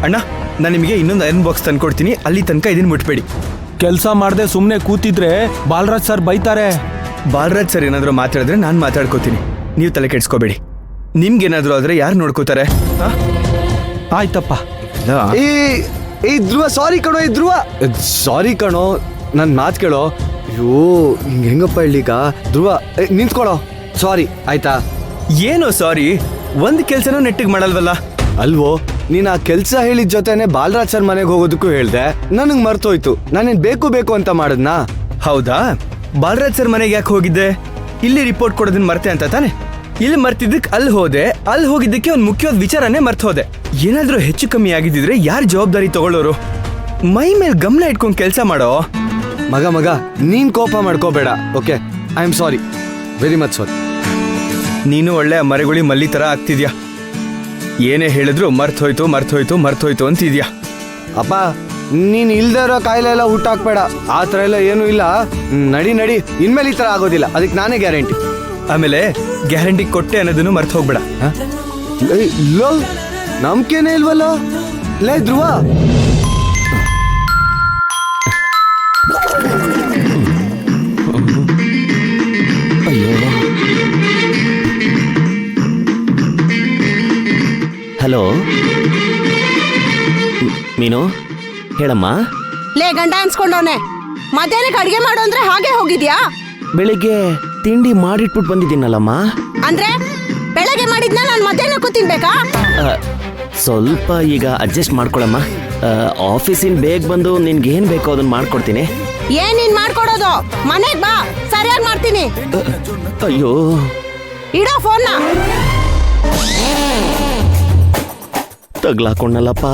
ಅಣ್ಣ ನಾನು ನಿಮಗೆ ಇನ್ನೊಂದು ಐರನ್ ಬಾಕ್ಸ್ ತಂದ್ಕೊಡ್ತೀನಿ, ಅಲ್ಲಿ ತನಕ ಇದನ್ನ ಮುಟ್ಬೇಡಿ. ಕೆಲಸ ಮಾಡದೆ ಸುಮ್ಮನೆ ಕೂತಿದ್ರೆ ಬಾಲರಾಜ್ ಸರ್ ಬೈತಾರೆ. ಬಾಲರಾಜ್ ಸರ್ ಏನಾದರೂ ಮಾತಾಡಿದ್ರೆ ನಾನು ಮಾತಾಡ್ಕೋತೀನಿ, ನೀವು ತಲೆ ಕೆಡ್ಸ್ಕೋಬೇಡಿ. ನಿಮ್ಗೇನಾದರೂ ಆದರೆ ಯಾರು ನೋಡ್ಕೋತಾರೆ? ಆಯ್ತಪ್ಪ. ಏ ಧ್ರುವ, ಸಾರಿ ಕಣೋ. ಧ್ರುವ ಸಾರಿ ಕಣೋ, ನನ್ನ ಮಾತು ಕೇಳೋ. ಅಯ್ಯೋ ಹೆಂಗಪ್ಪ ಹೇಳೀಗ? ಧ್ರುವ ನಿಂತ್ಕೊಳ್ಳೋ, ಸಾರಿ ಆಯ್ತಾ? ಏನೋ ಸಾರಿ, ಒಂದು ಕೆಲಸನೂ ನೆಟ್ಟಿಗೆ ಮಾಡಲ್ವಲ್ಲ? ಅಲ್ವೋ, ನೀನು ಆ ಕೆಲಸ ಹೇಳಿದ ಜೊತೆನೆ ಬಾಲರಾಜ್ ಸರ್ ಮನೆಗೆ ಹೋಗೋದಕ್ಕೂ ಹೇಳ್ದೆ. ನನಗೆ ಮರ್ತೋಯ್ತು, ನಾನೇನು ಬೇಕು ಅಂತ ಮಾಡಿದ್ನಾ? ಹೌದಾ? ಬಾಲರಾಜ್ ಸರ್ ಮನೆಗೆ ಯಾಕೆ ಹೋಗಿದ್ದೆ? ಇಲ್ಲಿ ರಿಪೋರ್ಟ್ ಕೊಡೋದನ್ನ ಮರ್ತೆ ಅಂತ ತಾನೆ? ಇಲ್ಲಿ ಮರ್ತಿದ್ದಕ್ಕೆ ಅಲ್ಲಿ ಹೋದೆ, ಅಲ್ಲಿ ಹೋಗಿದ್ದಕ್ಕೆ ಒಂದು ಮುಖ್ಯವಾದ ವಿಚಾರನೇ ಮರ್ತು ಹೋದೆ. ಏನಾದ್ರೂ ಹೆಚ್ಚು ಕಮ್ಮಿ ಆಗಿದ್ದಿದ್ರೆ ಯಾರು ಜವಾಬ್ದಾರಿ ತಗೊಳ್ಳೋರು? ಮೈ ಮೇಲೆ ಗಮನ ಇಟ್ಕೊಂಡು ಕೆಲಸ ಮಾಡೋ. ಮಗ ನೀನ್ ಕೋಪ ಮಾಡ್ಕೋಬೇಡ, okay? I am sorry, very much ಸಾರಿ. ನೀನು ಒಳ್ಳೆ ಮರೆಗುಳಿ ಮಲ್ಲಿ ತರ ಆಗ್ತಿದ್ಯಾ. ಏನೇ ಹೇಳಿದ್ರು ಮರ್ತೋಯ್ತು ಅಂತಿದ್ಯಾ. ಅಪ್ಪ, ನೀನ್ ಇಲ್ದೇ ಇರೋ ಕಾಯಿಲೆ ಎಲ್ಲ ಹುಟ್ಟಾಕ್ಬೇಡ. ಆ ಥರ ಎಲ್ಲ ಏನೂ ಇಲ್ಲ. ನಡಿ, ಇನ್ಮೇಲೆ ಈ ಥರ ಆಗೋದಿಲ್ಲ, ಅದಕ್ಕೆ ನಾನೇ ಗ್ಯಾರಂಟಿ. ಆಮೇಲೆ ಗ್ಯಾರಂಟಿ ಕೊಟ್ಟೆ ಅನ್ನೋದನ್ನು ಮರ್ತು ಹೋಗ್ಬೇಡ. ಲೋ, ನಂಬಿಕೆನೇ ಇಲ್ವಲ್ಲ ಲೇ ಧ್ರುವ. ಹಲೋ ಮೀನು, ಹೇಳಮ್ಮ. ಲೇ ಗಂಡ ಅನ್ಸ್ಕೊಂಡವನೆ, ಮಧ್ಯಾಹ್ನಕ್ಕೆ ಅಡ್ಗೆ ಮಾಡು ಅಂದ್ರೆ ಹಾಗೆ ಹೋಗಿದ್ಯಾ? ಬೆಳಿಗ್ಗೆ ತಿಂಡಿ ಮಾಡಿಟ್ಬಿಟ್ಟು ಬಂದಿದ್ದೀನಲ್ಲಮ್ಮ. ಅಂದ್ರೆ ಬೆಳಗ್ಗೆ ಮಾಡಿದ್ನ ನಾನು ಮಧ್ಯಾಹ್ನಕ್ಕೂ ತಿನ್ಬೇಕಾ? ಸ್ವಲ್ಪ ಈಗ ಅಡ್ಜಸ್ಟ್ ಮಾಡ್ಕೊಳಮ್ಮ. ಆಫೀಸಿನ ಬೇಗ ಬಂದು ನಿನ್ಗೇನ್ ಬೇಕೋ ಅದನ್ನ ಮಾಡ್ಕೊಡ್ತೀನಿ. ಏನ್ ನೀನ್ ಮಾಡ್ಕೊಡೋದು? ಮನೆಗ್ ಬಾ, ಸರಿಯಾಗಿ ಮಾಡ್ತೀನಿ. ಅಯ್ಯೋ, ಇಡೋ ಫೋನ್ನ. ತಗ್ಲಾಕೊಂಡಲ್ಲಪ್ಪ.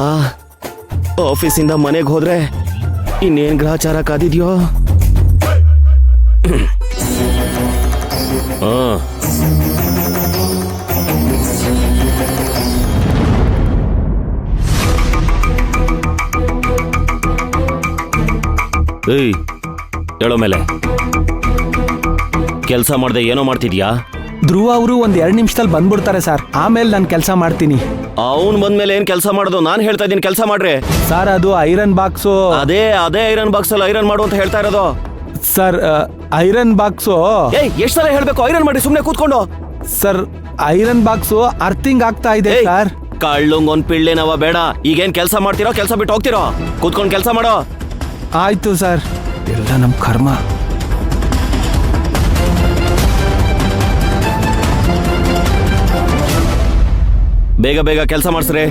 ಆಫೀಸಿಂದ ಮನೆಗೆ ಹೋದ್ರೆ ಇನ್ನೇನ್ ಗ್ರಹಚಾರ ಕಾದಿದ್ಯೋ. ಏಯ್, ಹೇಳೋ ಮೇಲೆ ಕೆಲಸ ಮಾಡ್ದೆ ಏನೋ ಮಾಡ್ತಿದ್ಯಾ? ಧ್ರುವ ಅವರು ಒಂದ್ 2 ನಿಮಿಷದಲ್ಲಿ ಬಂದ್ಬಿಡ್ತಾರೆ ಸರ್, ಆಮೇಲೆ ನಾನು ಕೆಲಸ ಮಾಡ್ತೀನಿ. ಅವನ್ ಬಂದ್ಮೇಲೆ ಏನ್ ಕೆಲಸ ಮಾಡೋದು? ನಾನು ಹೇಳ್ತಾ ಇದ್ದೀನಿ ಕೆಲಸ ಮಾಡ್ರಿ. ಸರ್ ಅದು ಐರನ್ ಬಾಕ್ಸು. ಅದೇ ಐರನ್ ಬಾಕ್ಸ್ ಅಲ್ಲಿ ಐರನ್ ಮಾಡು ಅಂತ ಹೇಳ್ತಾ ಇರೋದು. Sir iron box. ಏಯ್, ಎಷ್ಟು ಸಲ ಹೇಳ್ಬೇಕು ಐರನ್ ಮಾಡಿ ಸುಮ್ನೆ ಕೂತ್ಕೊಂಡು? ಸರ್ ಐರನ್ ಬಾಕ್ಸು ಅರ್ಥಿಂಗ್ ಆಗ್ತಾ ಇದೆ ಸರ್. ಕಳ್ಳಂಗೊಂದ್ ಪಿಳ್ಳೆನವ ಬೇಡ. ಈಗೇನ್ ಕೆಲಸ ಮಾಡ್ತಿರೋ? ಕೆಲಸ ಬಿಟ್ಟು ಹೋಗ್ತಿರೋ? ಕೂತ್ಕೊಂಡು ಕೆಲಸ ಮಾಡೋ. ಆಯ್ತು ಸರ್, ಎಲ್ಲ ನಮ್ ಕರ್ಮ. ಬೇಗ ಕೆಲಸ ಮಾಡಿಸ್ರಿ.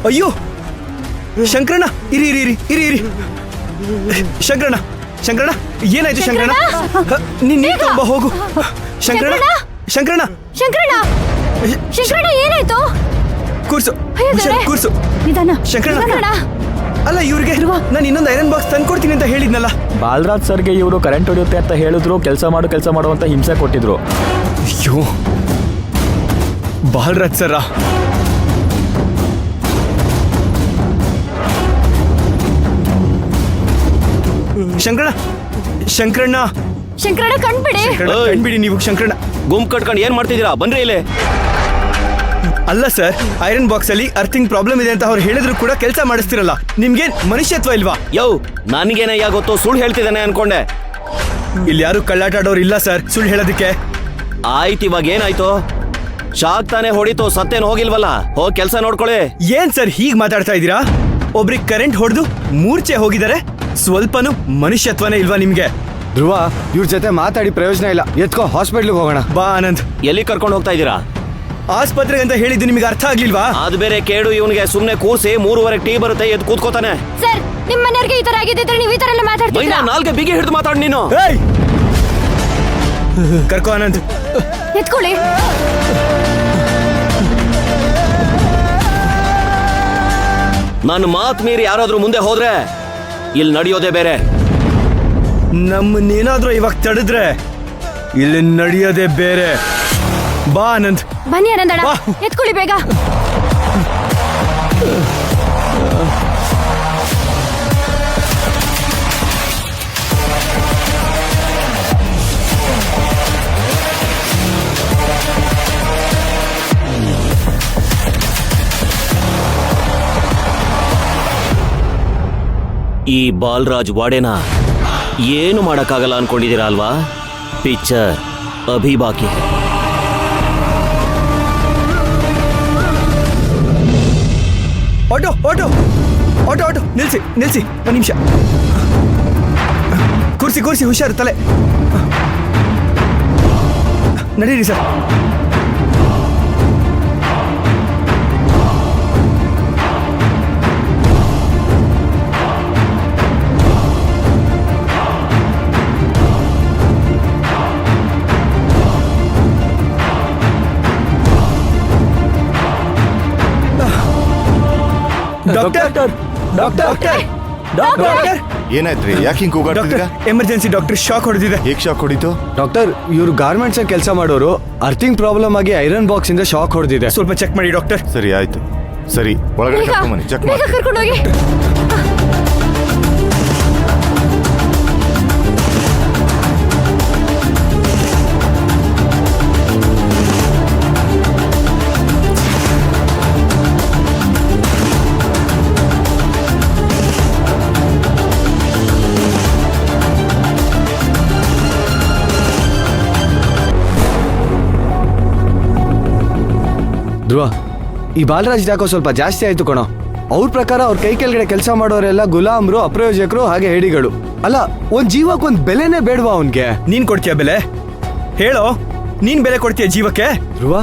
ಅಯ್ಯೋ ಶಂಕರಣ್ಣ, ಇರಿ. ಶಂಕರಣ್ಣ ಏನಾಯ್ತು? ನೀನ್ ತಗೊಂಬ ಹೋಗು. ಶಂಕರಣ್ಣ ಏನಾಯ್ತು? ಕೂರ್ಸು. ಶಂಕರಣ್ಣ, ಅಲ್ಲ ಇವ್ರಿಗೆ ನಾನು ಇನ್ನೊಂದು ಐರನ್ ಬಾಕ್ಸ್ ತಂದ್ಕೊಡ್ತೀನಿ ಅಂತ ಹೇಳಿದ್ನಲ್ಲ. ಬಾಲರಾಜ್ ಸರ್ಗೆ ಇವರು ಕರೆಂಟ್ ಹೊಡೆಯುತ್ತೆ ಅಂತ ಹೇಳಿದ್ರು, ಕೆಲಸ ಮಾಡು ಅಂತ ಹಿಂಸೆ ಕೊಟ್ಟಿದ್ರು. ಅಯ್ಯೋ, ಬಾಲರಾಜ್ ಸರ. ಶಂಕರಣ್ಣ ಕಣ್ಬಿಡಿ ನೀವು. ಶಂಕರಣ್ಣ, ಗುಂಪು ಕಟ್ಕೊಂಡು ಏನ್ ಮಾಡ್ತಿದ್ದೀರಾ? ಬನ್ರಿ ಇಲ್ಲಿ. ಅಲ್ಲ ಸರ್, ಐರನ್ ಬಾಕ್ಸ್ ಅಲ್ಲಿ ಅರ್ಥಿಂಗ್ ಪ್ರಾಬ್ಲಮ್ ಇದೆ ಅಂತ ಅವ್ರು ಹೇಳಿದ್ರು ಕೂಡ ಕೆಲಸ ಮಾಡಿಸ್ತಿರಲ್ಲ. ನಿಮ್ಗೆ ಮನುಷ್ಯತ್ವ ಇಲ್ವಾ? ನನಗೇನಯ್ಯ ಗೊತ್ತು, ಸುಳ್ಳು ಹೇಳ್ತಿದ್ದಾನೆ ಅನ್ಕೊಂಡೆ. ಇಲ್ಲಿ ಯಾರು ಕಳ್ಳಾಟ ಆಡೋರು ಇಲ್ಲ ಸರ್ ಸುಳ್ಳು ಹೇಳೋದಕ್ಕೆ. ಆಯ್ತು, ಇವಾಗ ಏನಾಯ್ತು? ಶಾಕ್ ತಾನೇ ಹೊಡಿತು, ಸತ್ತೇನು ಹೋಗಿಲ್ವಲ್ಲ. ಹೋಗಿ ಕೆಲಸ ನೋಡ್ಕೊಳ್ಳಿ. ಏನ್ ಸರ್ ಹೀಗ್ ಮಾತಾಡ್ತಾ ಇದ್ದೀರಾ? ಒಬ್ರಿಗೆ ಕರೆಂಟ್ ಹೊಡೆದು ಮೂರ್ಛೆ ಹೋಗಿದ್ದಾರೆ, ಸ್ವಲ್ಪನೂ ಮನುಷ್ಯತ್ವನೇ ಇಲ್ವಾ ನಿಮ್ಗೆ? ಧ್ರುವ, ಇವ್ರ ಜೊತೆ ಮಾತಾಡಿ ಪ್ರಯೋಜನ ಇಲ್ಲ. ಎತ್ಕೋ, ಹಾಸ್ಪಿಟ್ಲಿಗೆ ಹೋಗೋಣ. ಬಾ ಆನಂದ್. ಎಲ್ಲಿ ಕರ್ಕೊಂಡು ಹೋಗ್ತಾ ಇದ್ದೀರಾ? ಆಸ್ಪತ್ರೆಗೆ ಅಂತ ಹೇಳಿದ್ದು ನಿಮಗೆ ಅರ್ಥ ಆಗ್ಲಿಲ್ವಾ? ಅದು ಬೇರೆ ಕೇಡು. ಇವನಿಗೆ ಸುಮ್ನೆ ಕೂಸಿ 3:30 ಟೀ ಬರುತ್ತೆ, ಎದ್ದು ಕೂತ್ಕೋತಾನೆ. ಸರ್, ನಿಮ್ಮ ಮನೆಯವರಿಗೆ ಈ ತರ ಆಗಿದ್ರೆ ನೀವು ಈ ತರ ಎಲ್ಲ ಮಾತಾಡ್ತೀರಾ? ನಾಲ್ಗೆ ಬಿಗಿ ಹಿಡಿದು ಮಾತಾಡ್ ನೀನು. ಕರ್ಕೋ ಆನಂದ್. ಎತ್ಕೊಳ್ಳಿ. ನನ್ನ ಮಾತು ಮೀರಿ ಯಾರಾದ್ರೂ ಮುಂದೆ ಹೋದ್ರೆ ಇಲ್ಲಿ ನಡೆಯೋದೇ ಬೇರೆ. ನಮ್ಮನ್ನೇನಾದ್ರೂ ಇವಾಗ ತಡೆದ್ರೆ ಇಲ್ಲಿ ನಡೆಯೋದೇ ಬೇರೆ. ಬಾ ಆನಂದ್. ಬನ್ನಿ ಆನಂದಣ್ಣ, ಬಾ. ಎತ್ಕೊಳ್ಳಿ ಬೇಗ. ಈ ಬಾಲರಾಜ್ ವಾಡೆನ ಏನು ಮಾಡಕ್ಕಾಗಲ್ಲ ಅನ್ಕೊಂಡಿದ್ದೀರಾ ಅಲ್ವಾ? ಪಿಕ್ಚರ್ ಅಭಿ ಬಾಕಿ. ಆಟೋ ಆಟೋ ಆಟೋ ಆಟೋ ನಿಲ್ಸಿ ನಿಲ್ಸಿ, ಒಂದು ನಿಮಿಷ. ಕೂರ್ಸಿ ಕೂರ್ಸಿ, ಹುಷಾರು, ತಲೆ ನಡೀರಿ ಸರ್. ಡಾಕ್ಟರ್ ಡಾಕ್ಟರ್ ಡಾಕ್ಟರ್ ಏನಾಯ್ತ್ರಿ? ಯಾಕೆ ಹಿಂಗ್ ಕೂಗಾಡ್ತಿದ್ದೀರಾ? ಡಾಕ್ಟರ್ ಎಮರ್ಜೆನ್ಸಿ ಡಾಕ್ಟರ್, ಶಾಕ್ ಹೊಡೆದಿದೆ. ಹೇಗ್ ಶಾಕ್ ಹೊಡಿತು? ಡಾಕ್ಟರ್, ಇವ್ರು ಗಾರ್ಮೆಂಟ್ಸ್ ಕೆಲಸ ಮಾಡೋರು. ಅರ್ಥಿಂಗ್ ಪ್ರಾಬ್ಲಮ್ ಆಗಿ ಐರನ್ ಬಾಕ್ಸ್ ಇಂದ ಶಾಕ್ ಹೊಡೆದಿದೆ. ಸ್ವಲ್ಪ ಚೆಕ್ ಮಾಡಿ ಡಾಕ್ಟರ್. ಸರಿ ಆಯ್ತು. ಸರಿ, ಒಳಗಡೆ ಬೇಗ ಕರ್ಕೊಂಬನ್ನಿ, ಚೆಕ್ ಬೇಗ ಮಾಡಿ. ಕರ್ಕೊಂಡೋಗಿ. ಧ್ರುವ, ಈ ಬಾಲರಾಜ್ ಯಾಕೋ ಸ್ವಲ್ಪ ಜಾಸ್ತಿ ಆಯ್ತು ಕಣೋ. ಅವ್ರ ಪ್ರಕಾರ ಅವ್ರ ಕೈ ಕೆಳಗಡೆ ಕೆಲಸ ಮಾಡೋರೆಲ್ಲ ಗುಲಾಮ್ರು, ಅಪ್ರಯೋಜಕರು, ಹಾಗೆ ಹೇಡಿಗಳು. ಅಲ್ಲ, ಒಂದ್ ಜೀವಕ್ಕೊಂದ್ ಬೆಲೆನೇ ಬೇಡವಾ ಅವನ್ಗೆ? ನೀನ್ ಕೊಡ್ತೀಯ ಬೆಲೆ? ಹೇಳೋ, ನೀನ್ ಬೆಲೆ ಕೊಡ್ತೀಯ ಜೀವಕ್ಕೆ? ಧ್ರುವ,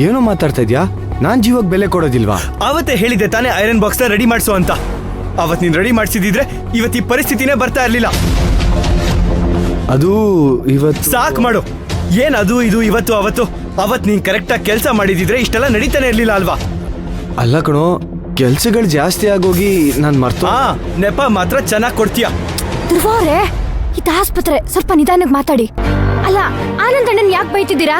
ಏನೋ ಮಾತಾಡ್ತಾ ಇದ್ಯಾ? ನಾನ್ ಜೀವಕ್ಕೆ ಬೆಲೆ ಕೊಡೋದಿಲ್ವಾ? ಅವತ್ತೇ ಹೇಳಿದ್ದೆ ತಾನೇ ಐರನ್ ಬಾಕ್ಸ್ ನ ರೆಡಿ ಮಾಡಿಸು ಅಂತ. ಅವತ್ ನೀನ್ ರೆಡಿ ಮಾಡಿಸಿದ್ರೆ ಇವತ್ತು ಈ ಪರಿಸ್ಥಿತಿನೇ ಬರ್ತಾ ಇರ್ಲಿಲ್ಲ. ಅದು ಇವತ್ತು ಸಾಕ್ ಮಾಡು. ಏನ್ ಅದು ಇದು ಇವತ್ತು ಅವತ್ತು? ಅವತ್ ನೀನ್ ಕರೆಕ್ಟಾಗಿ ಕೆಲಸ ಮಾಡಿದಿದ್ರೆ ಇಷ್ಟೆಲ್ಲ ನಡೀತಾನೆ ಇರ್ಲಿಲ್ಲ ಅಲ್ವಾ? ಅಲ್ಲ ಕಣೋ, ಕೆಲ್ಸಗಳು ಜಾಸ್ತಿ ಆಗೋಗಿ ನಾನ್ ಮರ್ತು. ಹಾ, ನೆಪ ಮಾತ್ರ ಚೆನ್ನಾಗ್ ಕೊಡ್ತೀಯ. ಧ್ರುವರೇ, ಇದು ಆಸ್ಪತ್ರೆ, ಸ್ವಲ್ಪ ನಿಧಾನಕ್ಕೆ ಮಾತಾಡಿ. ಅಲ್ಲ, ಆನಂದಣ್ಣನ್ ಯಾಕೆ ಬೈತಿದ್ದೀರಾ?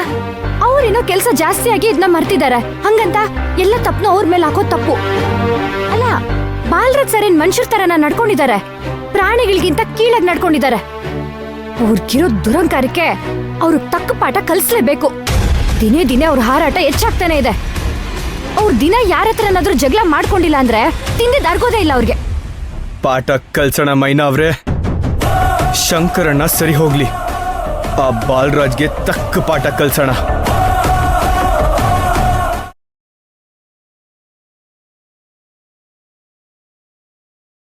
ಅವ್ರೇನೋ ಕೆಲಸ ಜಾಸ್ತಿ ಆಗಿ ಇದನ್ನ ಮರ್ತಿದ್ದಾರೆ, ಹಂಗಂತ ಎಲ್ಲ ತಪ್ಪನ ಅವ್ರ ಮೇಲೆ ಹಾಕೋದ್ ತಪ್ಪು. ಅಲ್ಲ, ಬಾಲರಾಜ್ ಸರ್ ಏನ್ ಮನುಷ್ಯರ ತರನ ನಡ್ಕೊಂಡಿದ್ದಾರೆ, ಪ್ರಾಣಿಗಳಿಗಿಂತ ಕೀಳಾಗಿ ನಡ್ಕೊಂಡಿದ್ದಾರೆ. ಅವ್ರಿಗಿರೋ ದುರಂಕಾರಕ್ಕೆ ಅವ್ರಿಗೆ ತಕ್ಕ ಪಾಠ ಕಲಿಸ್ಲೇಬೇಕು. ದಿನೇ ದಿನೇ ಅವ್ರ ಹಾರಾಟ ಹೆಚ್ಚಾಗ್ತಾನೆ ಇದೆ. ಅವ್ರ ದಿನ ಯಾರ ಹತ್ರನಾದ್ರೂ ಜಗಳ ಮಾಡ್ಕೊಂಡಿಲ್ಲ ಅಂದ್ರೆ ತಿಂದಿದ್ದು ಅರ್ಗೋದೇ ಇಲ್ಲ ಅವ್ರಿಗೆ. ಪಾಠ ಕಲ್ಸೋಣ ಮೈನಾ ಅವ್ರೆ. ಶಂಕರಣ್ಣ ಸರಿ ಹೋಗ್ಲಿ, ಆ ಬಾಲರಾಜ್ಗೆ ತಕ್ಕ ಪಾಠ ಕಲ್ಸೋಣ.